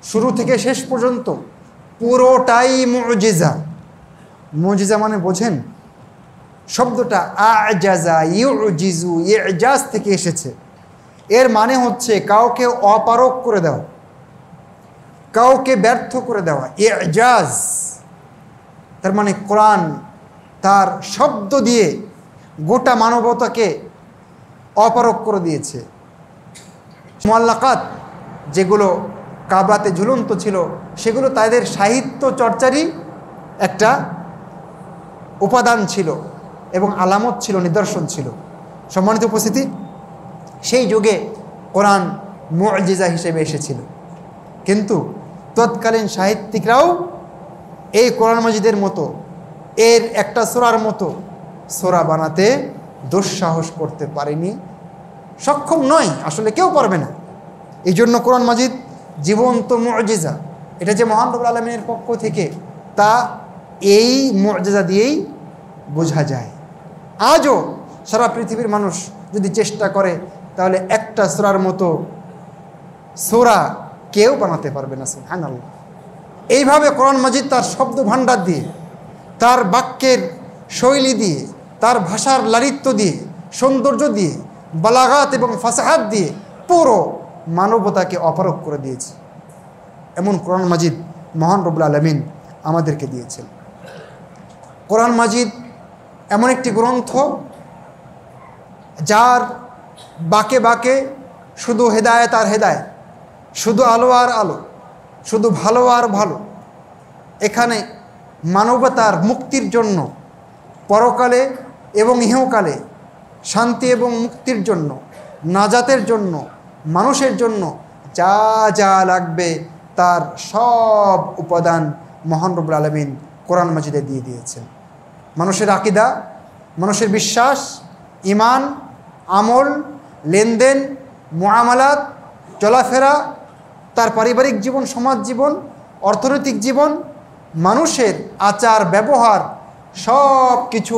শুরু থেকে শেষ পর্যন্ত পুরোটাই মুজিজা। মুজিজা মানে বোঝেন, শব্দটা আজাজা ইউজিজু ইজাজ থেকে এসেছে। এর মানে হচ্ছে কাউকে অপারক করে দেওয়া, কাউকে ব্যর্থ করে দেওয়া, ইজাজ। তার মানে কোরআন তার শব্দ দিয়ে গোটা মানবতাকে অপারক করে দিয়েছে। মুআল্লাকাত যেগুলো কাবাতে ঝুলন্ত ছিল, সেগুলো তাদের সাহিত্য চর্চারই একটা উপাদান ছিল। এবং আলামত ছিল, নিদর্শন ছিল। সম্মানিত উপস্থিতি, সেই যুগে কোরআন মুআজিজা হিসেবে এসেছিল, কিন্তু তৎকালীন সাহিত্যিকরাও এই কোরআন মাজিদের মতো এর একটা সূরার মতো সূরা বানাতে দুঃসাহস করতে পারেনি, সক্ষম নয়, আসলে কেউ পারবে না। এই জন্য কোরআন মাজিদ জীবন্ত মুআজিজা, এটা যে মহান রব্বুল আলামিনের পক্ষ থেকে, তা এই মুআজিজা দিয়েই বোঝা যায়। আজও সারা পৃথিবীর মানুষ যদি চেষ্টা করে, তাহলে একটা সূরার মতো সূরা কেউ বানাতে পারবে না। সুবহানাল্লাহ। এইভাবে কোরআন মাজিদ তার শব্দ ভাণ্ডার দিয়ে, তার বাক্যের শৈলী দিয়ে, তার ভাষার লালিত্য দিয়ে, সৌন্দর্য দিয়ে, বালাগাত এবং ফাসাহাত দিয়ে পুরো মানবতাকে অপারক করে দিয়েছে। এমন কোরআন মাজিদ মহান রব্বুল আলামিন আমাদেরকে দিয়েছেন। কোরআন মাজিদ এমন একটি গ্রন্থ, যার বাকে বাকে শুধু হেদায়েত আর হেদায়েত, শুধু আলো আর আলো, শুধু ভালো আর ভালো। এখানে মানবতার মুক্তির জন্য, পরকালে এবং ইহকালে শান্তি এবং মুক্তির জন্য, নাজাতের জন্য, মানুষের জন্য যা যা লাগবে তার সব উপাদান মহান রব্বুল আলামিন কোরআন মাজিদে দিয়ে দিয়েছেন। মানুষের আকীদা, মানুষের বিশ্বাস, ঈমান, আমল, লেনদেন, মুআমালাত, চলাফেরা, তার পারিবারিক জীবন, সমাজ জীবন, অর্থনৈতিক জীবন, মানুষের আচার ব্যবহার, সব কিছু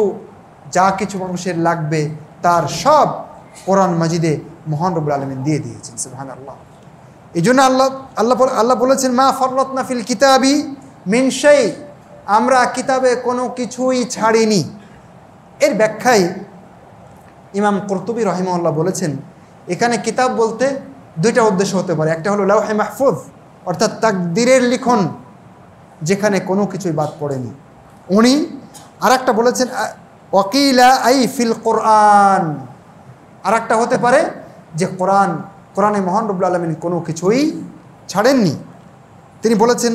যা কিছু মানুষের লাগবে তার সব কোরআন মাজিদে মহান রব্বুল আলামিন দিয়ে দিয়েছেন। সুবহানাল্লাহ। এই জন্য আল্লাহ বলেছেন, মা ফাররাতনা ফিল কিতাবি মিন শাই, আমরা কিতাবে কোনো কিছুই ছাড়িনি। এর ব্যাখ্যায় ইমাম কুরতুবী রাহিমাহুল্লাহ বলেছেন, এখানে কিতাব বলতে দুইটা উদ্দেশ্য হতে পারে। একটা হলো লাওহে মাহফুজ, অর্থাৎ তাকদীরের লিখন, যেখানে কোনো কিছুই বাদ পড়েনি উনি। আর একটা বলেছেন ওয়াকিলা আই ফিল কোরআন, আর একটা হতে পারে যে কোরআনে মহান রব্বুল আলামিন কোনো কিছুই ছাড়েননি। তিনি বলেছেন,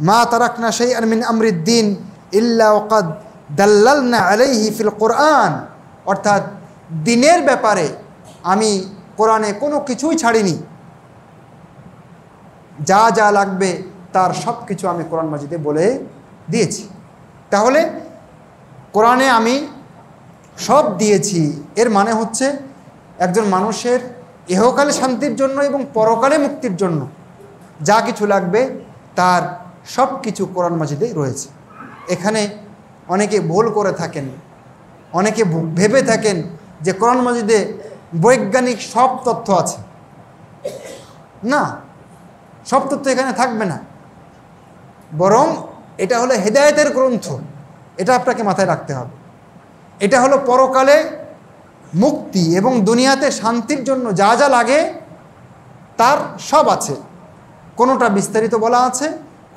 মা তারাকনা শাইআন মিন আমরিদ্দিন ইল্লা ওয়াকাদ দাল্লালনা আলাইহি ফিল কোরআন, অর্থাৎ দিনের ব্যাপারে আমি কোরআনে কোনো কিছুই ছাড়িনি, যা যা লাগবে তার সব কিছু আমি কোরআন মাজিদে বলে দিয়েছি। তাহলে কোরআনে আমি সব দিয়েছি, এর মানে হচ্ছে একজন মানুষের ইহকালে শান্তির জন্য এবং পরকালে মুক্তির জন্য যা কিছু লাগবে তার সব কিছু কোরআন মাজিদে রয়েছে। এখানে অনেকে ভুল করে থাকেন, অনেকে ভেবে থাকেন যে কোরআন মাজিদে বৈজ্ঞানিক সব তথ্য আছে। না, সব তথ্য এখানে থাকবে না, বরং এটা হলো হেদায়েতের গ্রন্থ। এটা আপনাকে মাথায় রাখতে হবে। এটা হলো পরকালে মুক্তি এবং দুনিয়াতে শান্তির জন্য যা যা লাগে তার সব আছে। কোনোটা বিস্তারিত বলা আছে,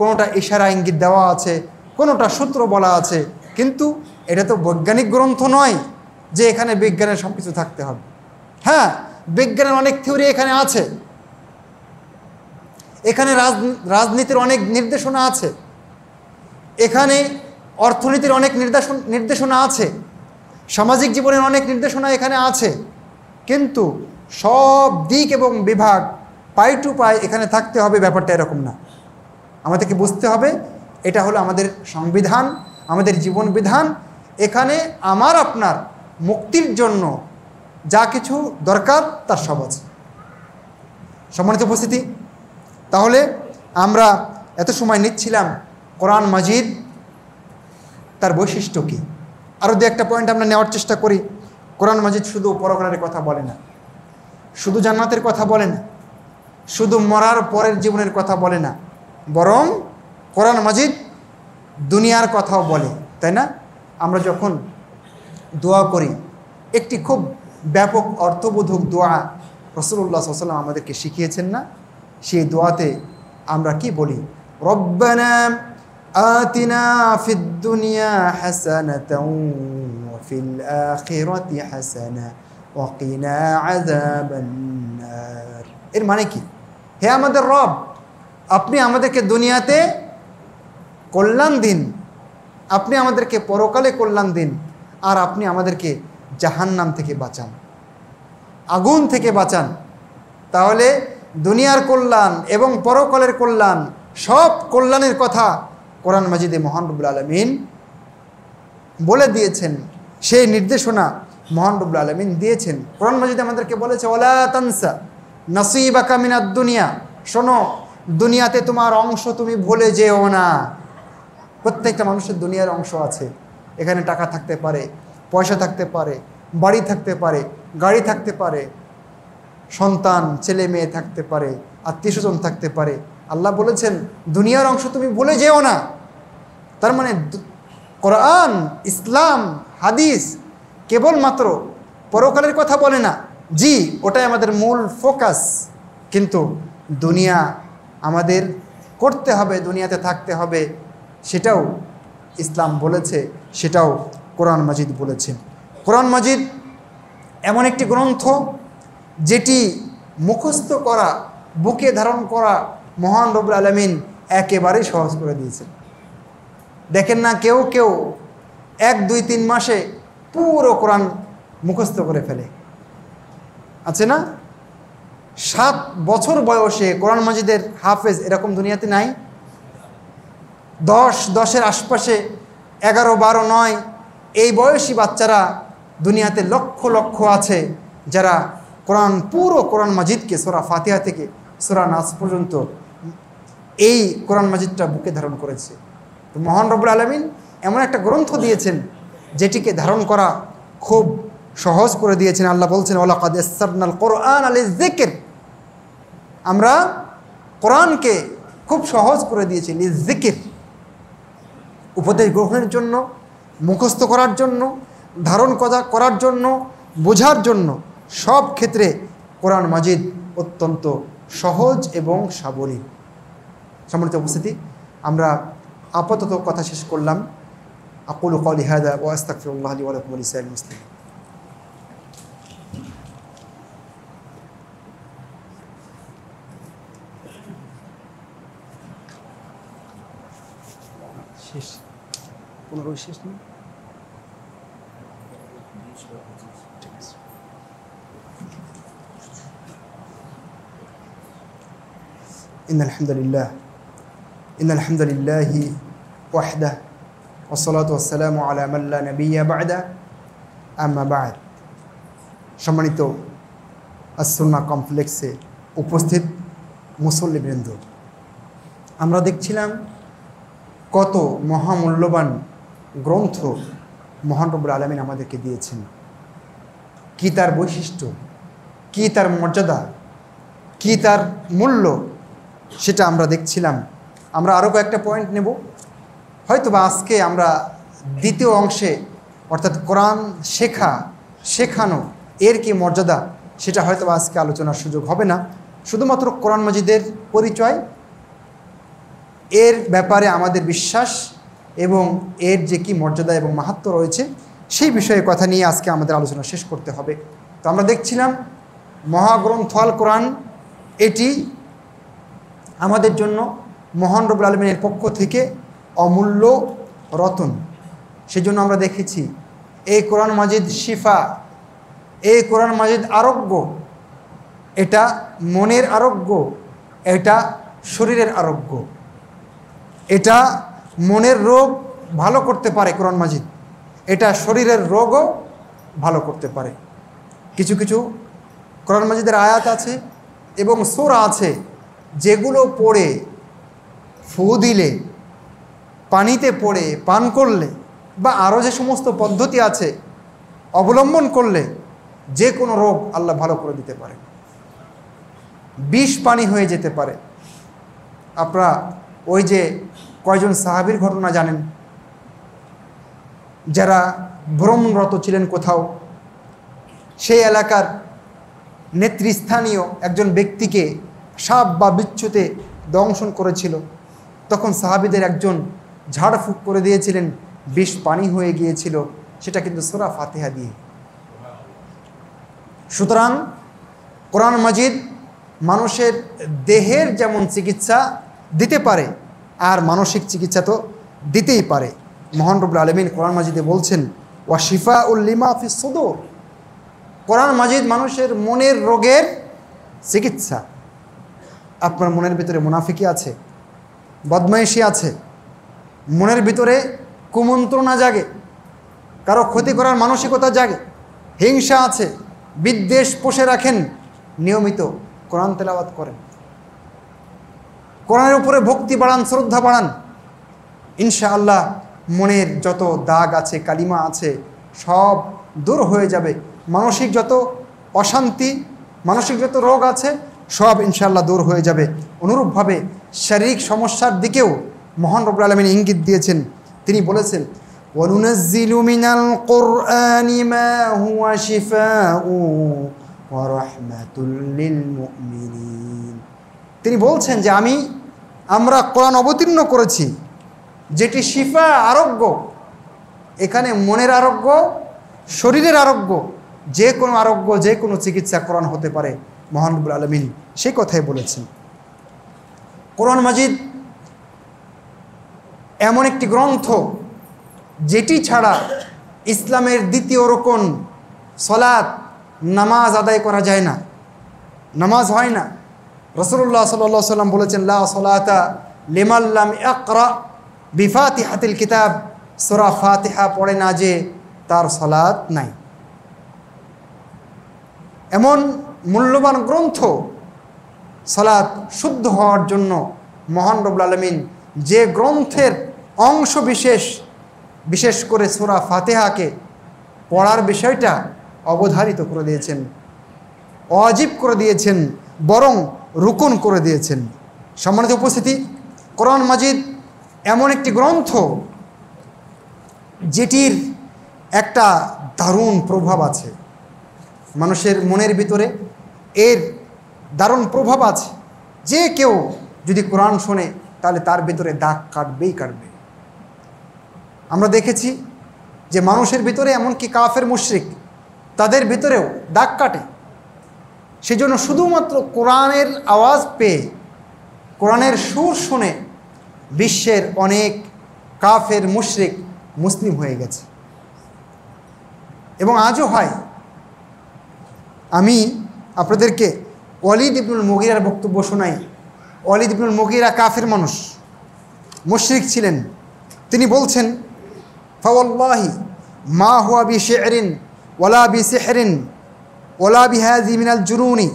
কোনোটা ইশারা ইঙ্গিত দেওয়া আছে, কোনোটা সূত্র বলা আছে। কিন্তু এটা তো বৈজ্ঞানিক গ্রন্থ নয় যে এখানে বিজ্ঞানের সব কিছু থাকতে হবে। হ্যাঁ, বিজ্ঞানের অনেক থিওরি এখানে আছে, এখানে রাজনীতির অনেক নির্দেশনা আছে, এখানে অর্থনীতির অনেক নির্দেশনা আছে, সামাজিক জীবনের অনেক নির্দেশনা এখানে আছে। কিন্তু সব দিক এবং বিভাগ পাই টু পাই এখানে থাকতে হবে, ব্যাপারটা এরকম না। আমাদেরকে বুঝতে হবে এটা হলো আমাদের সংবিধান, আমাদের জীবন বিধান। এখানে আমার আপনার মুক্তির জন্য যা কিছু দরকার তার সব আছে। সম্মানিত উপস্থিতি, তাহলে আমরা এত সময় নিচ্ছিলাম কোরআন মাজিদ, তার বৈশিষ্ট্য কী। আরও দু একটা পয়েন্ট আমরা নেওয়ার চেষ্টা করি। কোরআন মাজিদ শুধু পরকালের কথা বলে না, শুধু জান্নাতের কথা বলে না, শুধু মরার পরের জীবনের কথা বলে না, বরং কোরআন মাজিদ দুনিয়ার কথাও বলে, তাই না? আমরা যখন দোয়া করি, একটি খুব ব্যাপক অর্থবোধক দোয়া রাসূলুল্লাহ সাল্লাল্লাহু আলাইহি ওয়াসাল্লাম আমাদেরকে শিখিয়েছেন না? সেই দোয়াতে আমরা কি বলি? রব্বানা আতিনা ফিদ দুনিয়া হাসানাতাও ওয়া ফিল আখিরাতি হাসানা ওয়া কিনা আযাবান নার। এর মানে কি? হে আমাদের রব, আপনি আমাদেরকে দুনিয়াতে কল্যাণ দিন, আপনি আমাদেরকে পরকালে কল্যাণ দিন, আর আপনি আমাদেরকে জাহান্নাম থেকে বাঁচান, আগুন থেকে বাঁচান। তাহলে দুনিয়ার কল্যাণ এবং পরকালের কল্যাণ, সব কল্যাণের কথা কোরআন মাজিদে মহান রব্বুল আলামিন বলে দিয়েছেন। সেই নির্দেশনা মহান রব্বুল আলামিন দিয়েছেন। কোরআন মাজিদে আমাদেরকে বলেছে, ওয়ালা তানসা নাসিবাকা মিনাদ দুনিয়া, শোনো, দুনিয়াতে তোমার অংশ তুমি ভুলে যেও না। প্রত্যেকটা মানুষের দুনিয়ার অংশ আছে। এখানে টাকা থাকতে পারে, পয়সা থাকতে পারে, বাড়ি থাকতে পারে, গাড়ি থাকতে পারে, সন্তান ছেলে মেয়ে থাকতে পারে, আত্মীয়স্বজন থাকতে পারে। আল্লাহ বলেছেন দুনিয়ার অংশ তুমি ভুলে যেও না। তার মানে কোরআন, ইসলাম, হাদিস কেবলমাত্র পরকালের কথা বলে না। জি, ওটাই আমাদের মূল ফোকাস, কিন্তু দুনিয়া আমাদের করতে হবে, দুনিয়াতে থাকতে হবে, সেটাও ইসলাম বলেছে, সেটাও কোরআন মাজিদ বলেছে। কোরআন মাজিদ এমন একটি গ্রন্থ যেটি মুখস্থ করা, বুকে ধারণ করা মহান রব্বুল আলামিন একেবারেই সহজ করে দিয়েছেন। দেখেন না, কেউ কেউ 1, 2, 3 মাসে পুরো কোরআন মুখস্থ করে ফেলে, আছে না? 7 বছর বয়সে কোরআন মাজিদের হাফেজ এরকম দুনিয়াতে নাই। 10-10-এর আশপাশে, 11, 12, 9 এই বয়সী বাচ্চারা দুনিয়াতে লক্ষ লক্ষ আছে যারা পুরো কোরআন মাজিদকে সূরা ফাতিহা থেকে সূরা নাস পর্যন্ত এই কোরআন মাজিদটা বুকে ধারণ করেছে। তো মহান রব্বুল আলামিন এমন একটা গ্রন্থ দিয়েছেন যেটিকে ধারণ করা খুব সহজ করে দিয়েছেন। আল্লাহ বলছেন, ওয়ালাকাদ ইয়াসসারনাল কুরআনা লিযিকর, আমরা কোরআনকে খুব সহজ করে দিয়েছি লিযিকর, উপদেশ গ্রহণের জন্য, মুখস্থ করার জন্য, ধারণ করার জন্য, বোঝার জন্য। সব ক্ষেত্রে কোরআন মাজিদ অত্যন্ত সহজ এবং সাবলীল। সম্মানিত উপস্থিতি, আমরা আপাতত কথা শেষ করলাম। আকুলু কওলি হাযা ওয়া আস্তাগফিরুল্লাহ লি ওয়া লাকুম ওয়া লিসাইরিল মুসলিমিন। শেষ, 15 শেষ নেই। ইন্নাল হামদুলিল্লাহি ওয়াহদাহু ওয়াসসালাতু ওয়াসসালামু আলা মান লা নাবিয়্যা বা'দা, আম্মা বা'দ। সম্মানিত আস-সুন্নাহ কমপ্লেক্সে উপস্থিত মুসল্লিবৃন্দ, আমরা দেখছিলাম কত মহামূল্যবান গ্রন্থ মহান রব্বুল আলামিন আমাদেরকে দিয়েছেন। কি তার বৈশিষ্ট্য, কি তার মর্যাদা, কি তার মূল্য, সেটা আমরা দেখছিলাম। আমরা আরও কয়েকটা পয়েন্ট নেব। হয়তোবা আজকে আমরা দ্বিতীয় অংশে, অর্থাৎ কোরআন শেখানো এর কি মর্যাদা, সেটা হয়তোবা আজকে আলোচনার সুযোগ হবে না। শুধুমাত্র কোরআন মাজিদের পরিচয়, এর ব্যাপারে আমাদের বিশ্বাস এবং এর যে কি মর্যাদা এবং মাহাত্ম্য রয়েছে, সেই বিষয়ে কথা নিয়ে আজকে আমাদের আলোচনা শেষ করতে হবে। তো আমরা দেখছিলাম মহাগ্রন্থ আল কোরআন, এটি আমাদের জন্য মহান রব্বুল আলামিনের পক্ষ থেকে অমূল্য রতন। সেজন্য আমরা দেখেছি এই কোরআন মাজিদ শিফা, এই কোরআন মাজিদ আরোগ্য। এটা মনের আরোগ্য, এটা শরীরের আরোগ্য। এটা মনের রোগ ভালো করতে পারে কোরআন মাজিদ, এটা শরীরের রোগও ভালো করতে পারে। কিছু কিছু কোরআন মাজিদের আয়াত আছে এবং সূরা আছে যেগুলো পড়ে, ফু দিলে, পানিতে পড়ে পান করলে, বা আরও যে সমস্ত পদ্ধতি আছে অবলম্বন করলে যে কোনো রোগ আল্লাহ ভালো করে দিতে পারে, বিষ পানি হয়ে যেতে পারে। আপনারা ওই যে কয়জন সাহাবীর ঘটনা জানেন, যারা ভ্রমণরত ছিলেন কোথাও, সেই এলাকার নেতৃস্থানীয় একজন ব্যক্তিকে সাপ বা বিচ্ছুতে দংশন করেছিল। তখন সাহাবীদের একজন ঝাড়ফুঁক করে দিয়েছিলেন, বিষ পানি হয়ে গিয়েছিল, সেটা কিন্তু সূরা ফাতিহা দিয়ে। সুতরাং কোরআন মাজিদ মানুষের দেহের যেমন চিকিৎসা দিতে পারে, আর মানসিক চিকিৎসা তো দিতেই পারে। মহান রব্বুল আলামিন কোরআন মাজিদে বলছেন, ওয়া শিফাউল লিমা ফিস সুদূর। কোরআন মাজিদ মানুষের মনের রোগের চিকিৎসা। আপনার মনের ভিতরে মুনাফিকি আছে, বদমাইশি আছে, মনের ভিতরে কুমন্ত্রণা জাগে, কারো ক্ষতি করার মানসিকতা জাগে, হিংসা আছে, বিদ্বেষ পোষে রাখেন, নিয়মিত কোরআন তেলাওয়াত করেন, কোরআনের উপরে ভক্তি বাড়ান, শ্রদ্ধা বাড়ান, ইনশাআল্লাহ মনের যত দাগ আছে, কালিমা আছে, সব দূর হয়ে যাবে। মানসিক যত অশান্তি, মানসিক যত রোগ আছে, সব ইনশাআল্লাহ দূর হয়ে যাবে। অনুরূপভাবে শারীরিক সমস্যার দিকেও মহান রব্বুল আলামিন ইঙ্গিত দিয়েছেন। তিনি বলেছেন, ওয়ানুনাজ্জিলু মিনাল কুরআনি মা হুয়া শিফাউ ওয়া রাহমাতুল লিল মুমিনিন। তিনি বলছেন যে আমরা কোরআন অবতীর্ণ করেছি যেটি শিফা, আরোগ্য। এখানে মনের আরোগ্য, শরীরের আরোগ্য, যে কোনো আরোগ্য, যে কোনো চিকিৎসা কোরআন হতে পারে। মহান রব্বুল আলামিন সেই কথাই বলেছেন। কোরআন মাজিদ এমন একটি গ্রন্থ যেটি ছাড়া ইসলামের দ্বিতীয় রকম সলাত, নামাজ আদায় করা যায় না, নামাজ হয় না। রাসূলুল্লাহ সাল্লাল্লাহু আলাইহি ওয়াসাল্লাম বলেছেন, লা সলাতা লিমান লাম ইয়াকরা বিফাতিহাতিল কিতাব। সূরা ফাতিহা পড়ে না যে তার সলাত নাই। এমন মূল্যবান গ্রন্থ, সালাত শুদ্ধ হওয়ার জন্য মহান রব্বুল আলামিন যে গ্রন্থের অংশ বিশেষ করে সূরা ফাতিহাকে পড়ার বিষয়টা অবধারিত করে দিয়েছেন, ওয়াজিব করে দিয়েছেন, বরং রুকুন করে দিয়েছেন। সম্মানিত উপস্থিতি, কোরআন মাজিদ এমন একটি গ্রন্থ যেটির একটা দারুণ প্রভাব আছে মানুষের মনের ভিতরে, এর দারুণ প্রভাব আছে। যে কেউ যদি কোরআন শোনে তাহলে তার ভিতরে দাগ কাটবেই কাটবে। আমরা দেখেছি যে মানুষের ভিতরে, এমনকি কাফের মুশরিক, তাদের ভিতরেও দাগ কাটে। সেজন্য শুধুমাত্র কোরআনের আওয়াজ পেয়ে, কোরআনের সুর শুনে বিশ্বের অনেক কাফের মুশরিক মুসলিম হয়ে গেছে এবং আজও হয়। আমি আপনাদেরকে ওয়ালিদ ইবনুল মুগীরার বক্তব্য শোনাই। ওয়ালিদ ইবনুল মুগীরা কাফের মানুষ, মুশরিক ছিলেন। তিনি বলছেন, ফাওয়াল্লাহি মা হুয়া বিশি'রিন ওয়ালা বিসিহরিন ওয়ালা বিহাযি মিনাল জুনুনি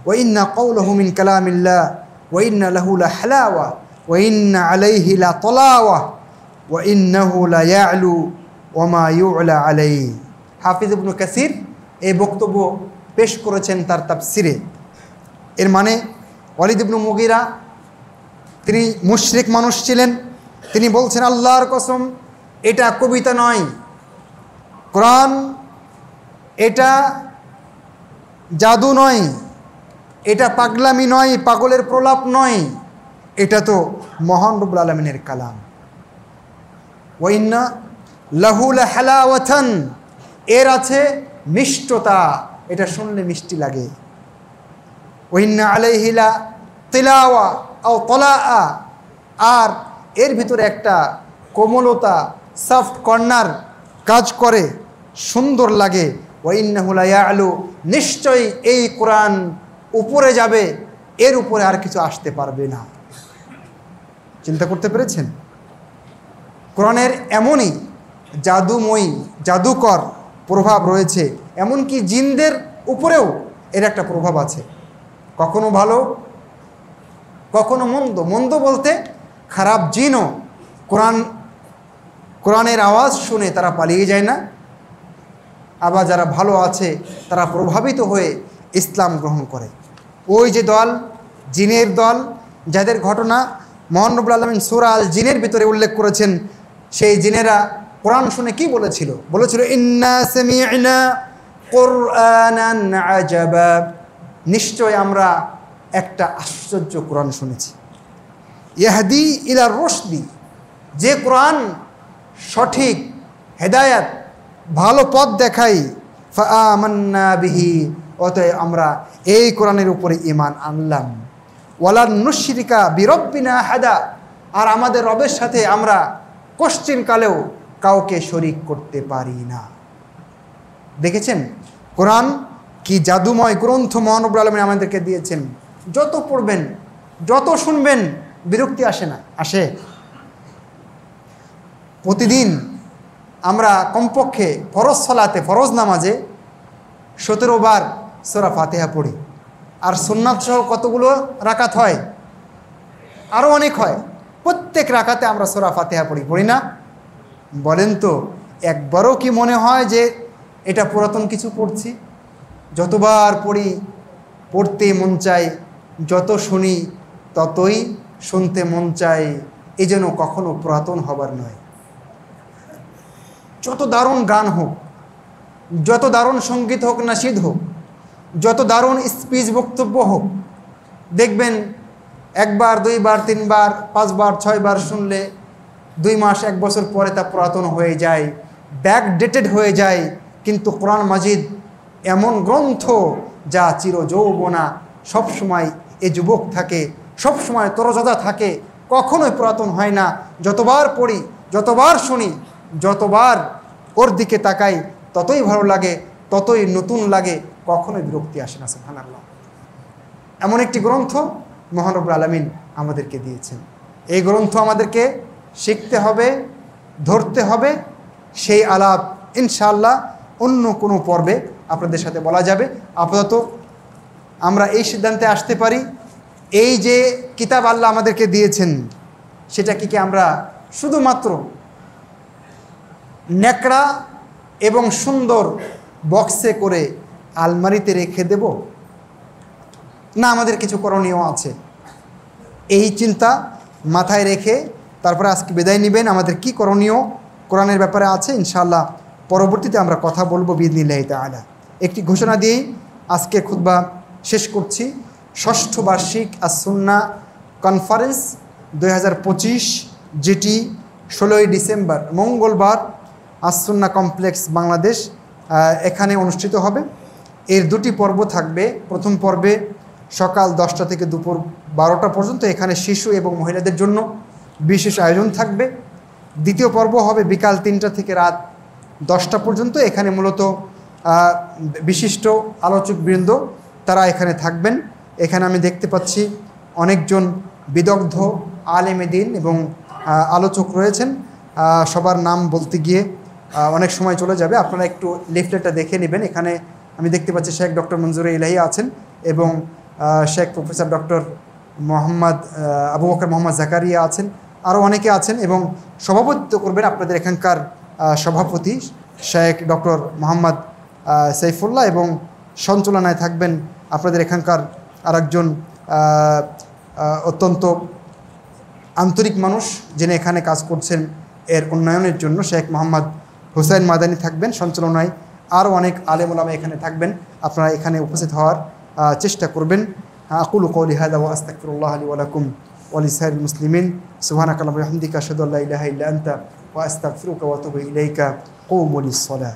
ওয়া ইন্না কওলাহু মিন কালামিল্লাহ ওয়া ইন্না লাহু লাহলাওয়া ওয়া ইন্না আলাইহি লাতলাওয়া ওয়া ইন্নাহু লায়া'লু ওয়া মা ইউ'লা আলাইহি। হাফিজ ইবনে কাসির এই বক্তব্য পেশ করেছেন তার তাফসিরে। এর মানে ওয়ালিদ ইবনে মুগীরা তিনি মুশরিক মানুষ ছিলেন। তিনি বলছেন, আল্লাহর কসম, এটা কবিতা নয়, কোরআন এটা জাদু নয়, এটা পাগলামি নয়, পাগলের প্রলাপ নয়, এটা তো মহান রব্বুল আলামিনের কালাম। ওয়া ইন্না লাহু লাহালাওয়াতান, এর আছে মিষ্টতা, এটা শুনলে মিষ্টি লাগে। ওয়া ইন্না আলাইহি লা তিলাওয়া আও তলাআ, আর এর ভিতরে একটা কোমলতা, সফট কর্নার কাজ করে, সুন্দর লাগে। ওয়া ইন্নাহু লা ইয়া'লু, নিশ্চয়ই এই কোরআন উপরে যাবে, এর উপরে আর কিছু আসতে পারবে না। চিন্তা করতে পেরেছেন? কোরআনের এমনই জাদুময়ী, জাদুকর প্রভাব রয়েছে, এমনকি জিনদের উপরেও এর একটা প্রভাব আছে। কখনো ভালো, কখনো মন্দ। মন্দ বলতে খারাপ জিনও কোরআনের আওয়াজ শুনে তারা পালিয়ে যায় না, আবার যারা ভালো আছে তারা প্রভাবিত হয়ে ইসলাম গ্রহণ করে। ওই যে দল, জিনের দল, যাদের ঘটনা মহান রব্বুল আলামিন সূরা আল জিনের ভিতরে উল্লেখ করেছেন, সেই জিনেরা কোরআন শুনে কি বলেছিল? বলেছিল, ইন্না সামি'না কুরআনান আজাবা, নিশ্চয় আমরা একটা আশ্চর্য কোরআন শুনেছি। ইয়াহদি ইলা রুশদি, যে কোরআন সঠিক হেদায়াত, ভালো পথ দেখাই। ফাআমান্না বিহি, অতএব আমরা এই কোরআনের উপরে ঈমান আনলাম। ওয়ালান নুশরিকা বিরব্বিনা আহাদা, আর আমাদের রবের সাথে আমরা কোশ্চিন কালেও কাউকে শরীক করতে পারি না। দেখেছেন কোরআন কি জাদুময় গ্রন্থ মহান রব্বুল আলামিন আমাদেরকে দিয়েছেন। যত পড়বেন, যত শুনবেন, বিরক্তি আসে না? আসে। প্রতিদিন আমরা কমপক্ষে ফরজ সালাতে, ফরজ নামাজে 17 বার সূরা ফাতিহা পড়ি। আর সুন্নাত সহ কতগুলো রাকাত হয়? আরও অনেক হয়। প্রত্যেক রাকাতে আমরা সূরা ফাতিহা পড়ি না? বলেন তো, একবারও কি মনে হয় যে এটা পুরাতন কিছু পড়ছি? যতবার পড়ি পড়তে মন চায়, যত শুনি ততই শুনতে মন চায়। এই যেন কখনো পুরাতন হবার নয়। যত দারুণ গান হোক, যত দারুণ সঙ্গীত হোক, নাশিদ হোক, যত দারুণ স্পিচ বক্তব্য হোক, দেখবেন একবার, দুইবার, তিনবার, 5 বার, 6 বার শুনলে 2 মাস, 1 বছর পরে তা পুরাতন হয়ে যায়, ব্যাকডেটেড হয়ে যায়। কিন্তু কোরআন মাজিদ এমন গ্রন্থ যা চিরযৌবনা, সবসময় এ যুবক থাকে, সবসময় তরতাজা থাকে, কখনোই পুরাতন হয় না। যতবার পড়ি, যতবার শুনি, যতবার ওর দিকে তাকাই, ততই ভালো লাগে, ততই নতুন লাগে, কখনোই বিরক্তি আসে না। সুবহানাল্লাহ। এমন একটি গ্রন্থ মহান রব্বুল আলামিন আমাদেরকে দিয়েছেন। এই গ্রন্থ আমাদেরকে শিখতে হবে, ধরতে হবে। সেই আলাপ ইনশাআল্লাহ অন্য কোনো পর্বে আপনাদের সাথে বলা যাবে। আপাতত আমরা এই সিদ্ধান্তে আসতে পারি, এই যে কিতাব আল্লাহ আমাদেরকে দিয়েছেন, সেটা কি আমরা শুধুমাত্র ন্যাকড়া এবং সুন্দর বক্সে করে আলমারিতে রেখে দেব, না আমাদের কিছু করণীয় আছে? এই চিন্তা মাথায় রেখে তারপরে আজকে বিদায় নেবেন। আমাদের কি করণীয় কোরআনের ব্যাপারে আছে ইনশাআল্লাহ পরবর্তীতে আমরা কথা বলবো বিইذনিল্লাহি তাআলা। একটি ঘোষণা দিয়েই আজকে খুতবা শেষ করছি। 6ষ্ঠ বার্ষিক আস-সুন্নাহ কনফারেন্স 2025, যেটি 16ই ডিসেম্বর মঙ্গলবার আস-সুন্নাহ কমপ্লেক্স বাংলাদেশ এখানে অনুষ্ঠিত হবে। এর 2টি পর্ব থাকবে। প্রথম পর্বে সকাল 10টা থেকে দুপুর 12টা পর্যন্ত এখানে শিশু এবং মহিলাদের জন্য বিশেষ আয়োজন থাকবে। দ্বিতীয় পর্ব হবে বিকাল 3টা থেকে রাত 10টা পর্যন্ত। এখানে মূলত বিশিষ্ট আলোচকবৃন্দ তারা এখানে থাকবেন। এখানে আমি দেখতে পাচ্ছি অনেকজন বিদগ্ধ আলেমে দ্বীন এবং আলোচক রয়েছেন। সবার নাম বলতে গিয়ে অনেক সময় চলে যাবে, আপনারা একটু লিফলেটটা দেখে নেবেন। এখানে আমি দেখতে পাচ্ছি শেখ ডক্টর মঞ্জুরে ইলাহি আছেন এবং শেখ প্রফেসর ডক্টর আবু বকর মোহাম্মদ জাকারিয়া আছেন, আরও অনেকে আছেন। এবং সভাপতিত্ব করবেন আপনাদের এখানকার সভাপতি শেখ ডক্টর মোহাম্মদ সাইফুল্লাহ, এবং সঞ্চালনায় থাকবেন আপনাদের এখানকার আরেকজন অত্যন্ত আন্তরিক মানুষ যিনি এখানে কাজ করছেন এর উন্নয়নের জন্য, শেখ মোহাম্মদ হুসাইন মাদানী থাকবেন সঞ্চালনায়। আরও অনেক আলেম ওলামা এখানে থাকবেন, আপনারা এখানে উপস্থিত হওয়ার চেষ্টা করবেন। আকুলু কওলি হাযা ওয়া আস্তাগফিরুল্লাহ লি ওয়া লাকুম ওয়া লিসাইরিল মুসলিমিন। সুবহানাকা আল্লাহুম্মা ওয়া বিহামদিকা আশহাদু আল্লা ইলাহা ইল্লা আনতা ওয়া আস্তাগফিরুকা ওয়া আতুবু ইলাইকা। কুমু লিস-সালাহ।